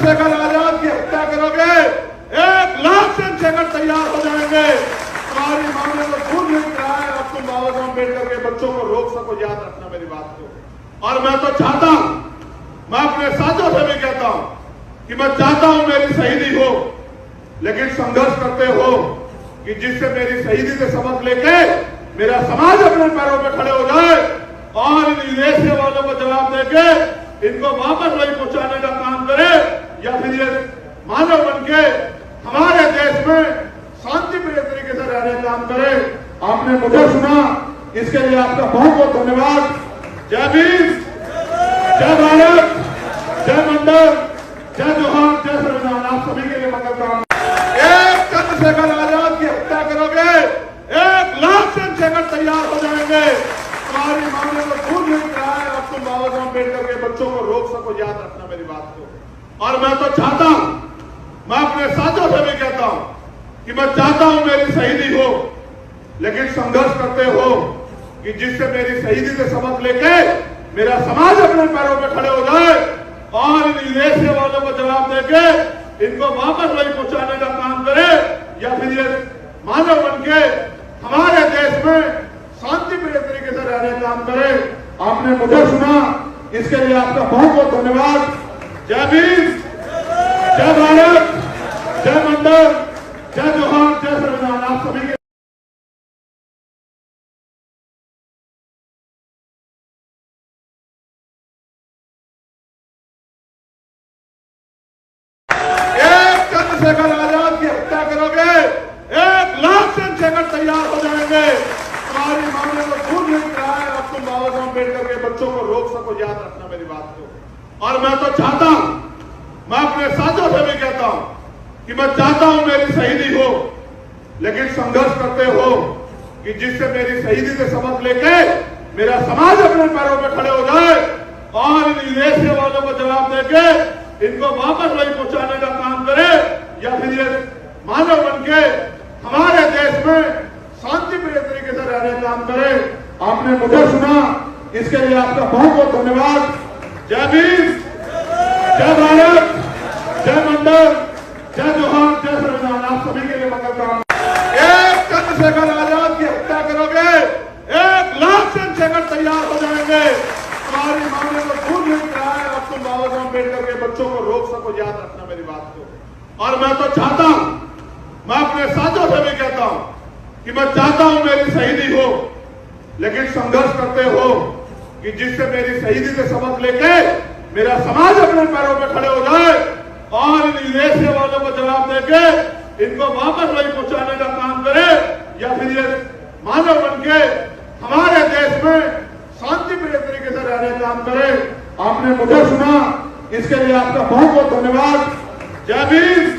चंद्रशेखर आजाद की हत्या करोगे 1 लाख चंद्रशेखर तैयार हो जाएंगे। तुम्हारी मां ने तो खून नहीं कराया है, अब तुम बाबा साहब अम्बेडकर के बच्चों को रोक सको। याद रखना मेरी बात को। और मैं तो चाहता हूं, मैं अपने साथियों से भी कहता हूं कि मैं चाहता हूं मेरी शहीदी हो, लेकिन संघर्ष करते हो कि जिससे मेरी शहीदी से सबक लेके मेरा समाज अपने पैरों पे खड़े हो जाए और इन विदेशी वालों को जवाब देके इनको वापस वही पहुंचाने का काम करे, या फिर ये मानव बन के हमारे देश में शांति प्रिय तरीके से रहने का काम करे। आपने मुझे सुना, इसके लिए आपका बहुत बहुत धन्यवाद। जय भीम, जय भारत, जय मंडल, जय जोहार, जय संविधान। आप सभी के लिए मंगल कामना। 1 चंद्रशेखर आजाद की हत्या करोगे 1 लाख चंद्रशेखर तैयार हो जाएंगे। तुम्हारी मां ने तो खून नहीं कराया है, अब तुम बाबा साहब अम्बेडकर के बच्चों को रोक सको। याद रखना मेरी बात को। और मैं तो चाहता हूं, मैं अपने साथियों से भी कहता हूं कि मैं चाहता हूं मेरी शहीदी हो, लेकिन संघर्ष करते हो कि जिससे मेरी शहीदी से सबक लेके मेरा समाज अपने पैरों पे खड़े हो जाए और इन विदेशी वालों को जवाब देके इनको वापस वही पहुंचाने का काम करे, या फिर ये मानव बन के हमारे देश में शांति प्रिय तरीके से रहने का काम करे। आपने मुझे सुना, इसके लिए आपका बहुत बहुत धन्यवाद। जय भीम, जय भारत, जय मंडल, जय जोहार, जय संविधान। आप सभी के चंद्रशेखर आजाद की हत्या करोगे 1 लाख चंद्रशेखर तैयार हो जाएंगे। तुम्हारी मां ने तो खून नहीं कराया है, अब तुम बाबा साहब अम्बेडकर के बच्चों को रोक सको। याद रखना मेरी बात को। और मैं तो चाहता हूं, मैं अपने साथियों से भी कहता हूं कि मैं चाहता हूं मेरी शहीदी हो, लेकिन संघर्ष करते हो कि जिससे मेरी शहीदी से सबक लेके मेरा समाज अपने पैरों पे खड़े हो जाए और इन विदेशी वालों को जवाब देके इनको वापस वही पहुंचाने का काम करे, या फिर ये मानव बन के हमारे देश में शांति प्रिय तरीके से रहने का काम करे। आपने मुझे सुना, इसके लिए आपका बहुत बहुत धन्यवाद। जय भीम, जय भारत, जय मंडल, जय जोहार, जय संविधान। आप सभी के लिए मंगल कामना। 1 चंद्रशेखर आजाद की हत्या करोगे 1 लाख चंद्रशेखर तैयार हो जाएंगे। तुम्हारी मां ने तो खून नहीं कराया है, अब तुम बाबा साहब अम्बेडकर के बच्चों को रोक सको। याद रखना मेरी बात को। और मैं तो चाहता हूं, मैं अपने साथियों से भी कहता हूं कि मैं चाहता हूं मेरी शहीदी हो, लेकिन संघर्ष करते हो कि जिससे मेरी शहीदी से सबक लेके मेरा समाज अपने पैरों पे खड़े हो जाए और इन विदेशी वालों को जवाब देके इनको वापस वही पहुंचाने का काम करे, या फिर ये मानव बन के हमारे देश में शांति प्रिय तरीके से रहने का काम करे। आपने मुझे सुना, इसके लिए आपका बहुत बहुत धन्यवाद। जय भीम,